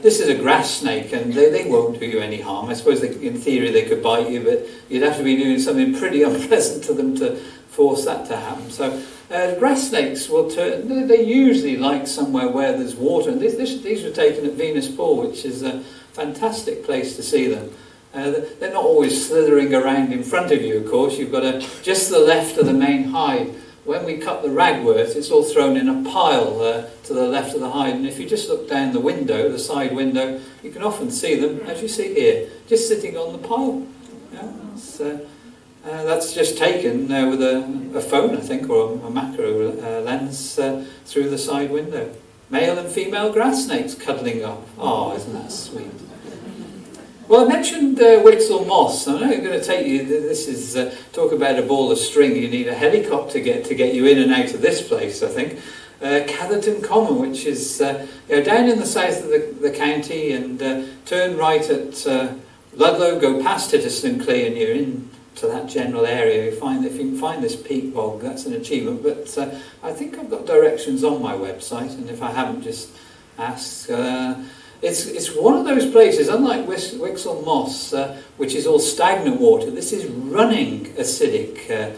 this is a grass snake, and they won't do you any harm. I suppose in theory they could bite you, but you'd have to be doing something pretty unpleasant to them to force that to happen. So grass snakes will turn. They usually like somewhere where there's water, and these were taken at Venus Pool, which is a fantastic place to see them. They're not always slithering around in front of you, of course. You've got just to the left of the main hide. When we cut the ragwort, it's all thrown in a pile to the left of the hide, and if you just look down the window, the side window, you can often see them, as you see here, just sitting on the pile. That's just taken with a phone, I think, or a macro lens through the side window. Male and female grass snakes cuddling up. Oh, isn't that sweet? Well, I mentioned Wixel moss. I know I'm going to take you. This is talk about a ball of string. You need a helicopter to get you in and out of this place, I think. Catherton Common, which is down in the south of the county, and turn right at Ludlow, go past Hitterston-Clee, and you're into that general area. If you can find this peat bog, that's an achievement. But I think I've got directions on my website, and if I haven't, just ask. It's one of those places, unlike Wixel Moss, which is all stagnant water. This is running acidic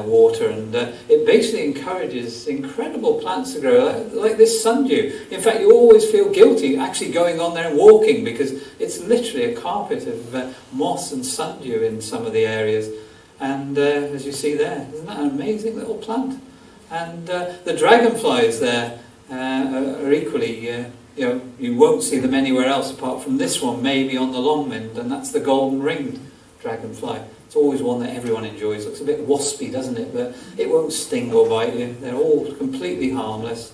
water, and it basically encourages incredible plants to grow, like this sundew. In fact, you always feel guilty actually going on there and walking, because it's literally a carpet of moss and sundew in some of the areas. And as you see there, isn't that an amazing little plant? And the dragonflies there are equally... you won't see them anywhere else apart from this one, maybe on the Longmynd, and that's the golden-ringed dragonfly. It's always one that everyone enjoys. Looks a bit waspy, doesn't it? But it won't sting or bite you. They're all completely harmless.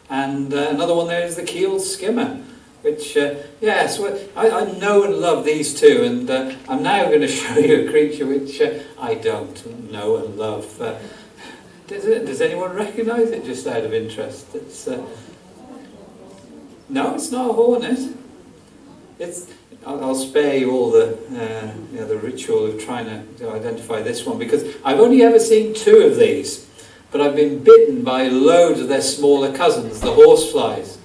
And another one there is the keeled skimmer. which, yes, well, I know and love these two, and I'm now going to show you a creature which I don't know and love. Does anyone recognise it, just out of interest? It's no, it's not a hornet. I'll spare you all the the ritual of trying to identify this one, because I've only ever seen two of these, but I've been bitten by loads of their smaller cousins, the horseflies.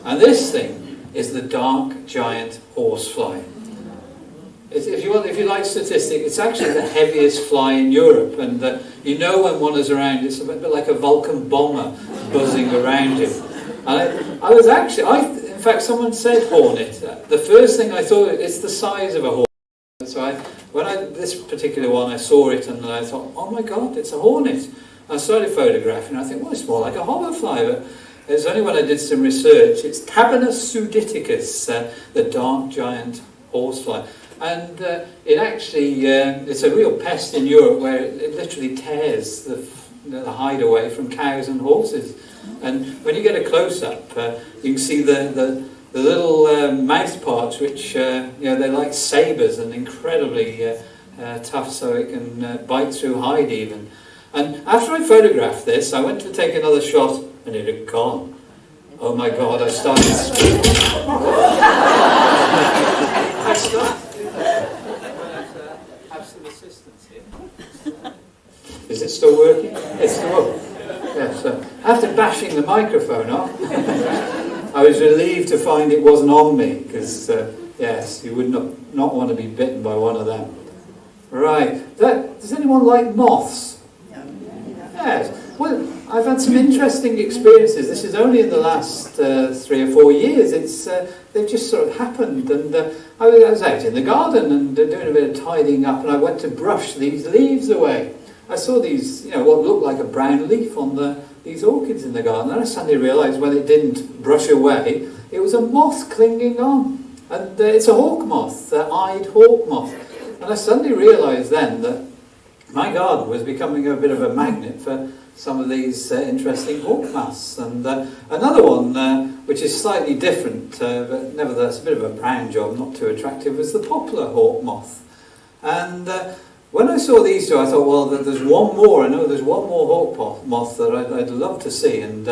And this thing is the dark giant horsefly. If you like statistics, it's actually the heaviest fly in Europe, and you know when one is around, it's a bit like a Vulcan bomber buzzing around you. And in fact, someone said hornet. The first thing I thought, it's the size of a hornet. So this particular one, I saw it and I thought, oh my God, it's a hornet. I started photographing, and I think, well, it's more like a hoverfly, but it's only when I did some research. It's Tabanus suditicus, the dark giant horsefly. And it actually, it's a real pest in Europe, where it literally tears the hide away from cows and horses. And when you get a close-up, you can see the little mouth parts, which, they're like sabres and incredibly tough, so it can bite through hide even. And after I photographed this, I went to take another shot, and it had gone. Oh my God, I started screaming. Have some assistance here. Is it still working? It's still working. Yes. After bashing the microphone off, I was relieved to find it wasn't on me, because, yes, you would not want to be bitten by one of them. Right. Does anyone like moths? Yes. Well, I've had some interesting experiences. This is only in the last 3 or 4 years. They've just sort of happened. And I was out in the garden and doing a bit of tidying up, and I went to brush these leaves away. I saw these, what looked like a brown leaf on these orchids in the garden. And I suddenly realised when it didn't brush away, it was a moth clinging on. And it's a hawk moth, the eyed hawk moth. And I suddenly realised then that my garden was becoming a bit of a magnet for some of these interesting hawk moths. And another one, which is slightly different, but nevertheless a bit of a brown job, not too attractive, was the poplar hawk moth. And when I saw these two, I thought, well, there's one more. I know there's one more hawk moth that I'd love to see. And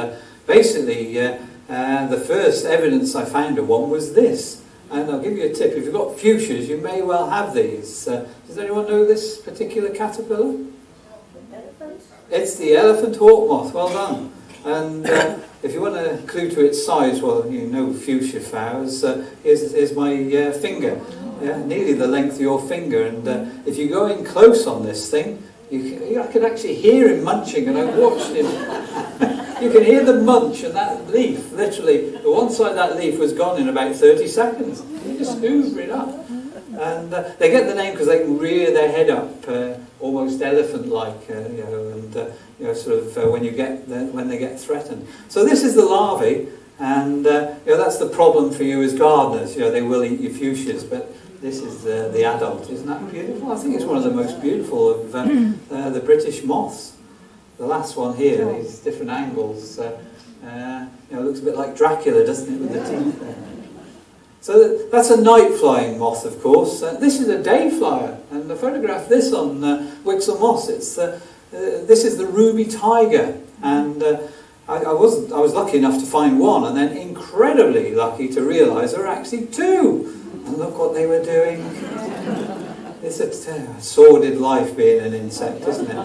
basically, the first evidence I found of one was this. And I'll give you a tip. If you've got fuchsias, you may well have these. Does anyone know this particular caterpillar? Elephant? It's the elephant hawk moth. Well done. And if you want a clue to its size, well, you know fuchsia flowers. Here's my finger. Yeah, nearly the length of your finger. And if you go in close on this thing, I could actually hear him munching, and I watched him. You can hear the munch, and that leaf, literally, the one side of that leaf was gone in about 30 seconds. You just hoover it up. And they get the name because they can rear their head up, almost elephant-like, sort of when they get threatened. So this is the larvae, and that's the problem for you as gardeners. They will eat your fuchsias, but this is the adult. Isn't that beautiful? I think it's one of the most beautiful of the British moths. The last one here, these different angles, looks a bit like Dracula, doesn't it, with the teeth there. So that's a night-flying moth, of course. This is a day flyer, and I photographed this on Wixel Moss. This is the ruby tiger, and I was lucky enough to find one, and then incredibly lucky to realise there were actually two. And look what they were doing. It's a sordid life being an insect, isn't it?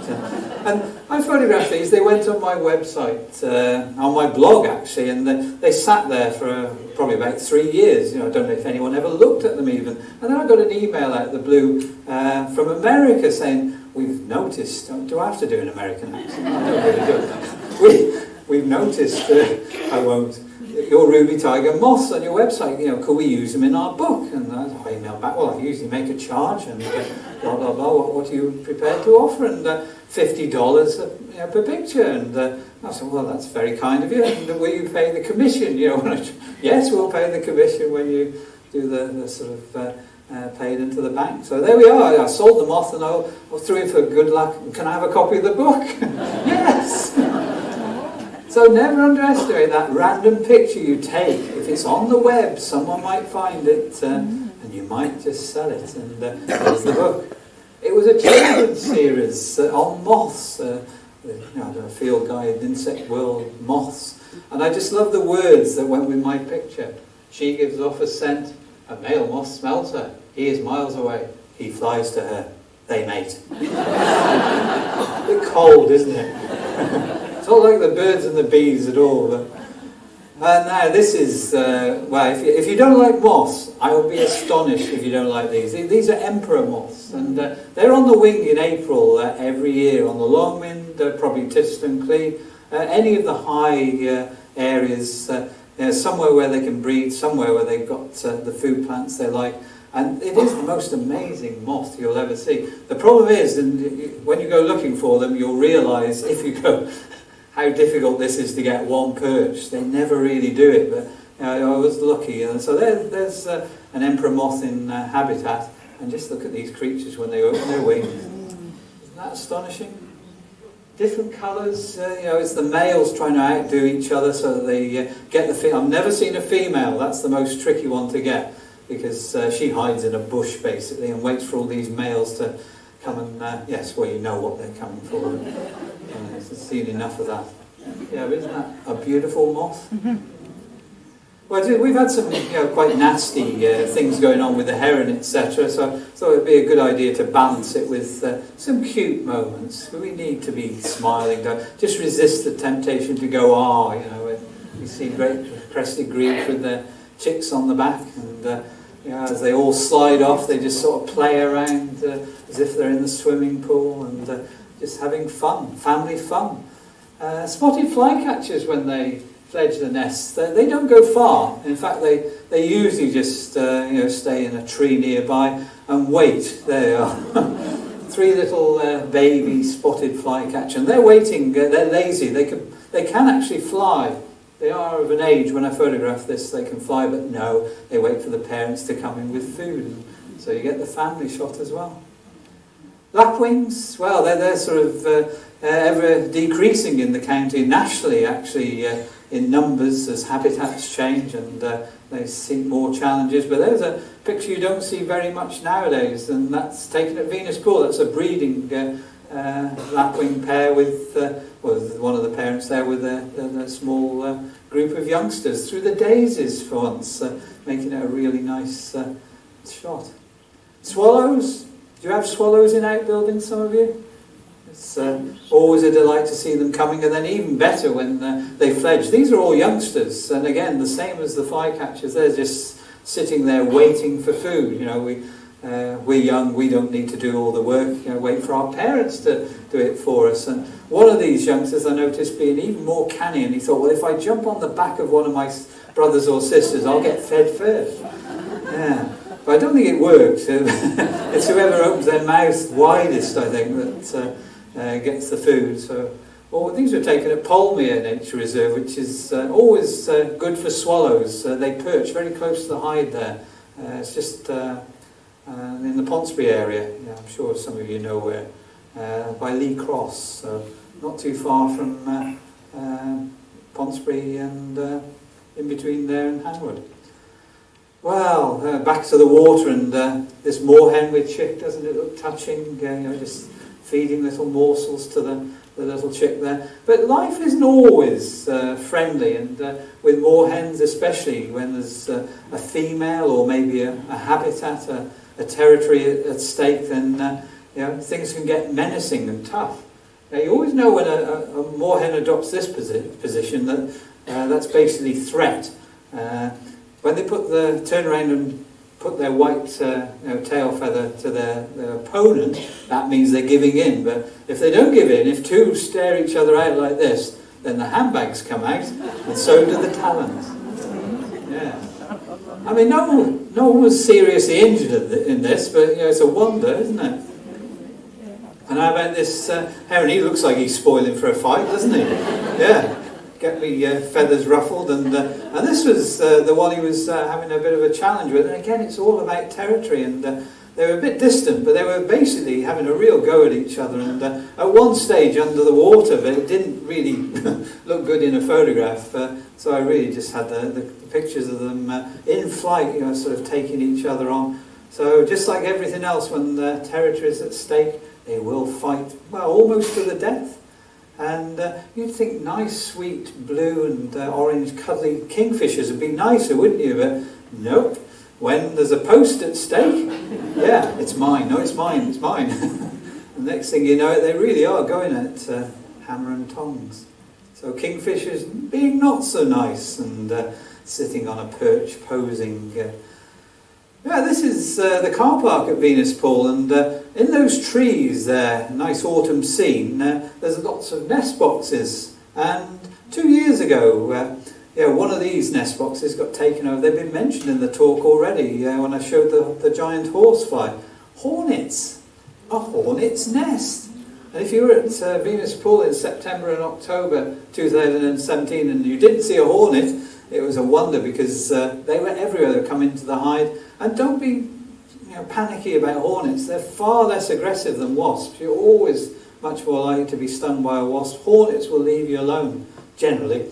And I photographed these. They went on my website, on my blog actually, and they sat there for probably about 3 years. I don't know if anyone ever looked at them even. And then I got an email out of the blue from America saying, "We've noticed." Do I have to do an American accent? I don't really do it. We've noticed. I won't. Your ruby tiger moths on your website, could we use them in our book? And I emailed back, well, I usually make a charge, and blah, blah, blah, what are you prepared to offer? And $50 per picture. And I said, well, that's very kind of you. And will you pay the commission? Yes, we'll pay the commission when you do the sort of paid into the bank. So there we are. I sold the moth, and I threw in for good luck. Can I have a copy of the book? Yes! So never underestimate that random picture you take. If it's on the web, someone might find it, and you might just sell it. And there's the book. It was a children's series on moths. The field guide, Insect World, moths. And I just love the words that went with my picture. She gives off a scent. A male moth smells her. He is miles away. He flies to her. They mate. A bit cold, isn't it? It's not like the birds and the bees at all. But now this is, well, if you don't like moths, I will be astonished if you don't like these. These are emperor moths, and they're on the wing in April every year on the Longwind, probably Tiston Clee, any of the high areas, somewhere where they can breed, somewhere where they've got the food plants they like. And it is the most amazing moth you'll ever see. The problem is, when you go looking for them, you'll realise, if you go, how difficult this is to get one perch. They never really do it, but I was lucky. And so there's an emperor moth in habitat, and just look at these creatures when they open their wings. Isn't that astonishing? Different colours, it's the males trying to outdo each other so that they get the female. I've never seen a female, that's the most tricky one to get, because she hides in a bush basically and waits for all these males to come and, yes, well, you know what they're coming for. I've seen enough of that. Yeah, isn't that a beautiful moth? Well, we've had some quite nasty things going on with the heron, etc. So I thought it'd be a good idea to balance it with some cute moments. We need to be smiling. Just resist the temptation to go, when you see great crested grebes with their chicks on the back, and as they all slide off, they just sort of play around as if they're in the swimming pool and just having fun, family fun. Spotted flycatchers, when they fledge the nests, they don't go far. In fact, they usually just stay in a tree nearby and wait. There they are. 3 little baby spotted flycatcher, and they're waiting. They're lazy. They can actually fly. They are of an age, when I photograph this, they can fly, but no, they wait for the parents to come in with food. And so you get the family shot as well. Lapwings, well, they're sort of ever decreasing in the county, nationally actually, in numbers as habitats change and they see more challenges. But there's a picture you don't see very much nowadays, and that's taken at Venus Pool. That's a breeding lapwing pair with one of the parents there with a small group of youngsters through the daisies for once, making it a really nice shot. Swallows. Do you have swallows in outbuildings, some of you? It's always a delight to see them coming, and then even better when they fledge. These are all youngsters, and again, the same as the flycatchers, they're just sitting there waiting for food. We're young, we don't need to do all the work, wait for our parents to do it for us. And one of these youngsters I noticed being even more canny, and he thought, well, if I jump on the back of one of my brothers or sisters, I'll get fed first. Yeah. But I don't think it works. It's whoever opens their mouth widest, I think, that gets the food. So, these were taken at Polmere Nature Reserve, which is always good for swallows. They perch very close to the hide there. It's just in the Ponsbury area. Yeah, I'm sure some of you know where. By Lee Cross, so not too far from Ponsbury and in between there and Hanwood. Well, back to the water, and this moorhen with chick, doesn't it look touching? Just feeding little morsels to the little chick there. But life isn't always friendly, and with moorhens especially, when there's a female or maybe a habitat, a territory at stake, then things can get menacing and tough. Now, you always know when a moorhen adopts this position that that's basically threat. When they turn around and put their white tail feather to their opponent, that means they're giving in. But if they don't give in, if two stare each other out like this, then the handbags come out, and so do the talons. Yeah. I mean, no one was seriously injured in this, but it's a wonder, isn't it? And how about this heron? He looks like he's spoiling for a fight, doesn't he? Yeah. Get me feathers ruffled, and this was the one he was having a bit of a challenge with. And again, it's all about territory, and they were a bit distant, but they were basically having a real go at each other. And at one stage under the water, but it didn't really look good in a photograph. So I really just had the pictures of them in flight, sort of taking each other on. So just like everything else, when the territory is at stake, they will fight, well, almost to the death. And you'd think nice, sweet, blue and orange, cuddly kingfishers would be nicer, wouldn't you? But nope. When there's a post at stake, yeah, it's mine. No, it's mine. It's mine. The next thing you know, they really are going at hammer and tongs. So kingfishers being not so nice and sitting on a perch, posing. Yeah, this is the car park at Venuspool, and in those trees there, nice autumn scene, there's lots of nest boxes. And 2 years ago, one of these nest boxes got taken over. They've been mentioned in the talk already when I showed the giant horsefly. Hornets. A hornet's nest. And if you were at Venuspool in September and October 2017 and you didn't see a hornet, it was a wonder, because they were everywhere. They come into the hide. And don't be panicky about hornets. They're far less aggressive than wasps. You're always much more likely to be stung by a wasp. Hornets will leave you alone, generally.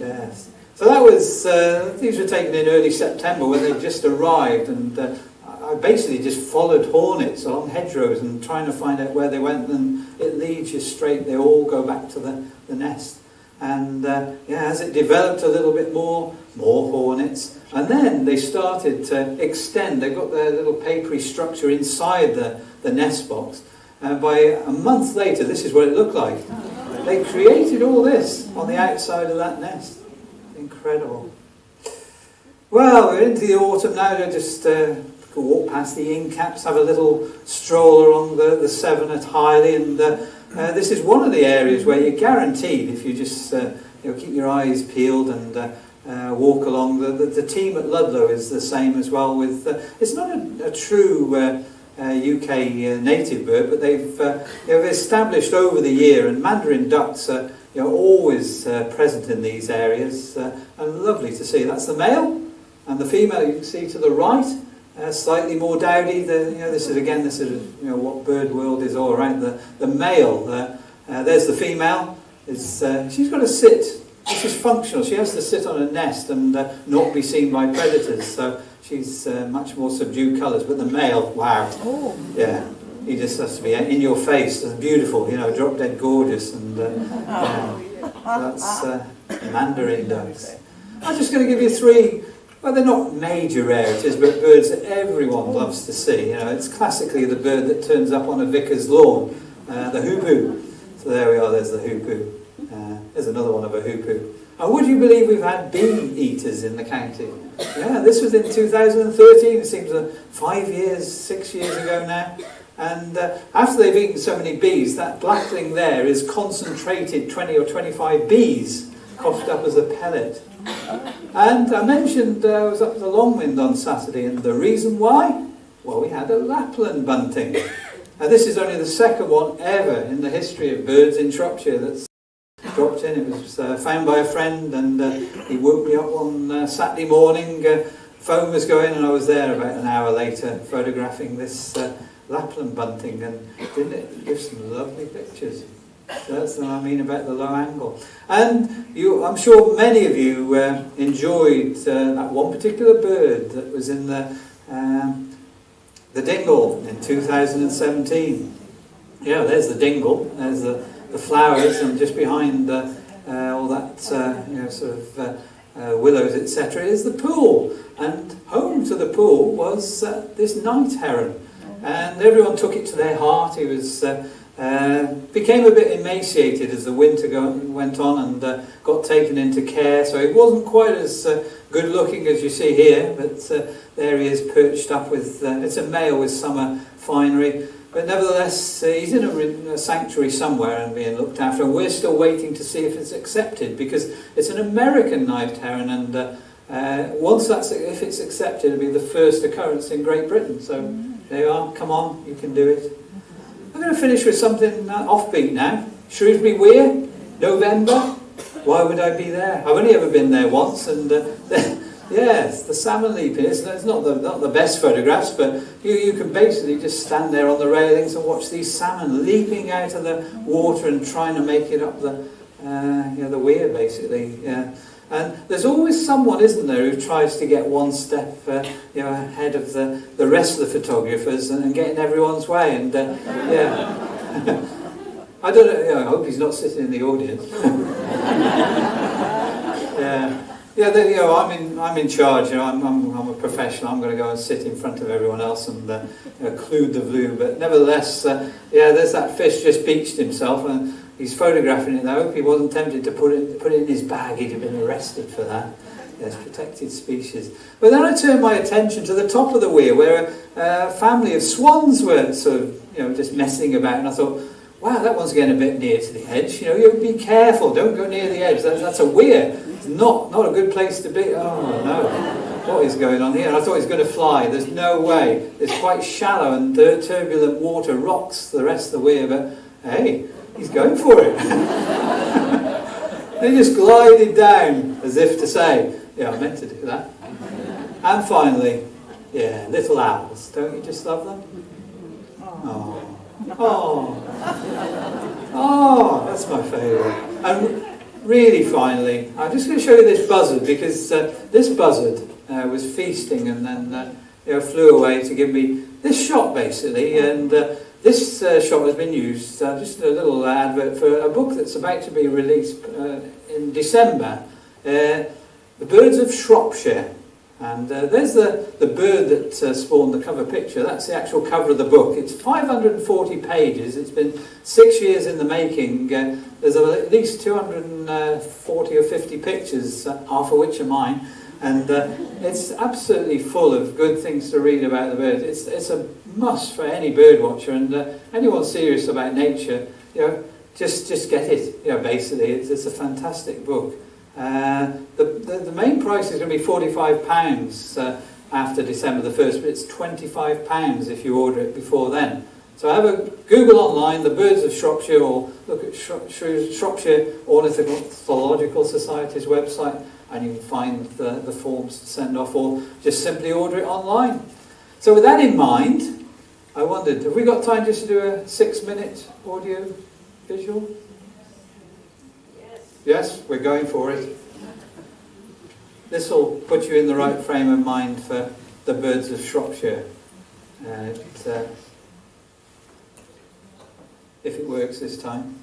Yes. So that was, these were taken in early September when they just arrived, and I basically just followed hornets along hedgerows and trying to find out where they went, and it leads you straight. They all go back to the nest. And as it developed a little bit more hornets. And then they started to extend. They got their little papery structure inside the nest box. And by a month later, this is what it looked like. They created all this on the outside of that nest. Incredible. Well, we're into the autumn now. I just walk past the inn caps, have a little stroll along the Severn at Highley, and this is one of the areas where you're guaranteed, if you just keep your eyes peeled and walk along. The team at Ludlow is the same as well. With it's not a true UK native bird, but they've established over the year, and mandarin ducks are always present in these areas, and lovely to see. That's the male, and the female you can see to the right. Slightly more dowdy. This is what bird world is all right. The male, there's the female. She's got to sit. This is functional. She has to sit on a nest and not be seen by predators. So she's much more subdued colours. But the male, wow, yeah, he just has to be in your face. It's beautiful, drop dead gorgeous, and that's mandarin ducks. I'm just going to give you three. Well, they're not major rarities, but birds that everyone loves to see. It's classically the bird that turns up on a vicar's lawn, the hoopoo. So there we are, there's the hoopoo. There's another one of a hoopoo. And would you believe we've had bee eaters in the county? Yeah, this was in 2013. It seems 6 years ago now. And after they've eaten so many bees, that blackling there is concentrated 20 or 25 bees coughed up as a pellet. And I mentioned I was up to the Longwind on Saturday, and the reason why? Well, we had a Lapland bunting. This is only the second one ever in the history of birds in Shropshire that's dropped in. It was found by a friend, and he woke me up on Saturday morning. Phone was going, and I was there about an hour later photographing this Lapland bunting, and didn't it give some lovely pictures? That's what I mean about the low angle. And I'm sure many of you enjoyed that one particular bird that was in the dingle in 2017. Yeah, there's the dingle. There's the flowers, and just behind all that willows, etc., is the pool. And home to the pool was this night heron. And everyone took it to their heart. He was became a bit emaciated as the winter went on, and got taken into care, so he wasn't quite as good looking as you see here, but there he is perched up with, it's a male with summer finery, but nevertheless he's in a sanctuary somewhere and being looked after, and we're still waiting to see if it's accepted, because it's an American knifed heron, and if it's accepted, it'll be the first occurrence in Great Britain. So there you are, come on, you can do it. I'm going to finish with something offbeat now. Shrewsbury u3a, November. Why would I be there? I've only ever been there once, and Yes, the salmon leaping. It's not the best photographs, but you can basically just stand there on the railings and watch these salmon leaping out of the water and trying to make it up the the weir, basically. Yeah. And there's always someone, isn't there, who tries to get one step ahead of the rest of the photographers and get in everyone's way. And yeah, I don't know. I hope he's not sitting in the audience. Yeah. Yeah, I'm in charge. I'm a professional. I'm going to go and sit in front of everyone else and clue the view. But nevertheless, there's that fish just beached himself, and he's photographing it. I hope he wasn't tempted to put it in his bag. He'd have been arrested for that. Yes, protected species. But then I turned my attention to the top of the weir, where a family of swans were sort of just messing about, and I thought, wow, that one's getting a bit near to the edge. You be careful. Don't go near the edge. That's a weir. It's not a good place to be. Oh no, what is going on here? And I thought he was going to fly. There's no way. It's quite shallow, and turbulent water rocks the rest of the weir. But hey, he's going for it. He just glided down as if to say, "Yeah, I meant to do that." And finally, little owls. Don't you just love them? Oh, that's my favourite. And really, finally, I'm just going to show you this buzzard, because this buzzard was feasting and then flew away to give me this shot, basically. And this shot has been used, just a little advert for a book that's about to be released in December, The Birds of Shropshire. And there's the bird that spawned the cover picture. That's the actual cover of the book. It's 540 pages. It's been 6 years in the making. There's at least 240 or 50 pictures, half of which are mine. And it's absolutely full of good things to read about the bird. It's a must for any bird watcher, and anyone serious about nature. Just get it. Basically, it's a fantastic book. The main price is going to be £45 after December the 1st, but it's £25 if you order it before then. So have a Google online, The Birds of Shropshire, or look at Shropshire Ornithological Society's website, and you can find the forms to send off, or just simply order it online. So with that in mind, I wondered, have we got time just to do a 6-minute audio visual? Yes, we're going for it. This will put you in the right frame of mind for the Birds of Shropshire. If it works this time.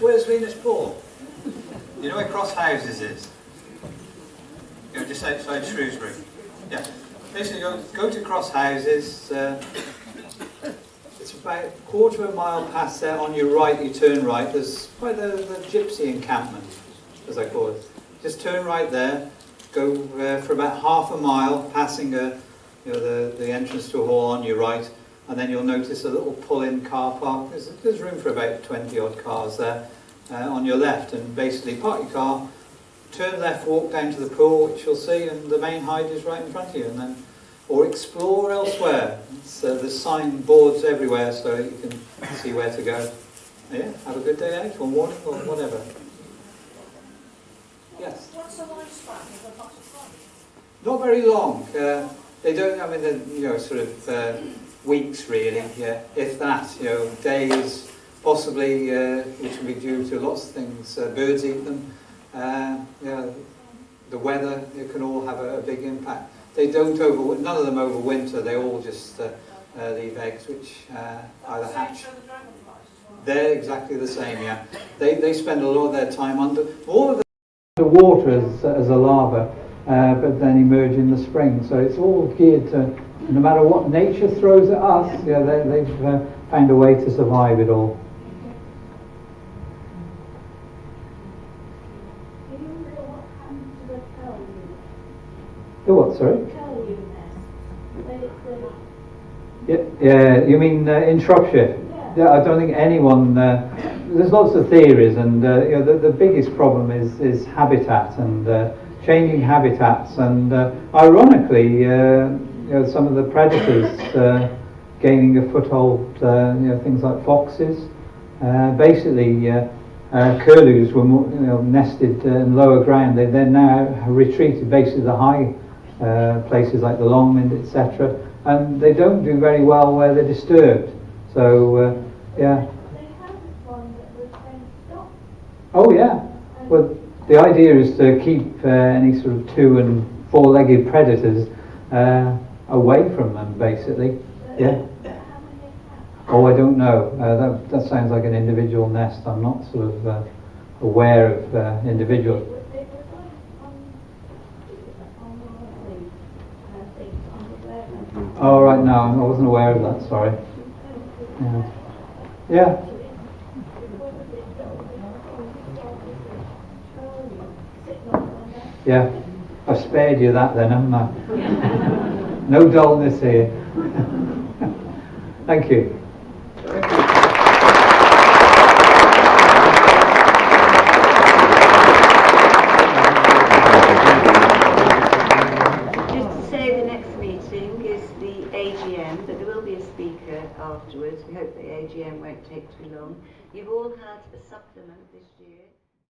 Where's Venus Pool? You know where Cross Houses is? You know, just outside Shrewsbury. Yeah. Basically, go to Cross Houses. It's about a quarter of a mile past there. On your right, you turn right. There's quite the gypsy encampment, as I call it. Just turn right there. Go for about half a mile, passing the entrance to a hall on your right, and then you'll notice a little pull-in car park. There's room for about 20 odd cars there on your left, and basically park your car, turn left, walk down to the pool, which you'll see, and the main hide is right in front of you, and then or explore elsewhere. There's sign boards everywhere, so you can see where to go. Yeah, have a good day out, or morning, or whatever. Yes. What's the lifespan of a butterfly? Not very long. They don't. I mean, they're, sort of weeks really. Yeah, if that. Days, possibly, which can be due to lots of things. Birds eat them. The weather. It can all have a big impact. They don't none of them overwinter. They all just leave eggs, which either hatch. They're exactly the same. Yeah, they spend a lot of their time under the water as a larva, but then emerge in the spring. So it's all geared to, no matter what nature throws at us, they've found a way to survive it all. Do you know what happened to the curlew? The what, sorry? Curlew nest. Yeah, you mean in Shropshire? Yeah, I don't think anyone. There's lots of theories, and the biggest problem is habitat and changing habitats, and ironically, some of the predators gaining a foothold. Things like foxes. Basically, curlews were nested in lower ground. They're now retreated, basically the high places like the Almond, etc. And they don't do very well where they're disturbed. So, yeah. They had one that was stop. Oh, yeah. Well, the idea is to keep any sort of 2- and 4-legged predators away from them, basically. Yeah. Oh, I don't know. That sounds like an individual nest. I'm not sort of aware of individuals. Oh, right, no, I wasn't aware of that, sorry. Yeah. Yeah. I've spared you that then, haven't I? No dullness here. Thank you. AGM, but there will be a speaker afterwards. We hope the AGM won't take too long. You've all had a supplement this year.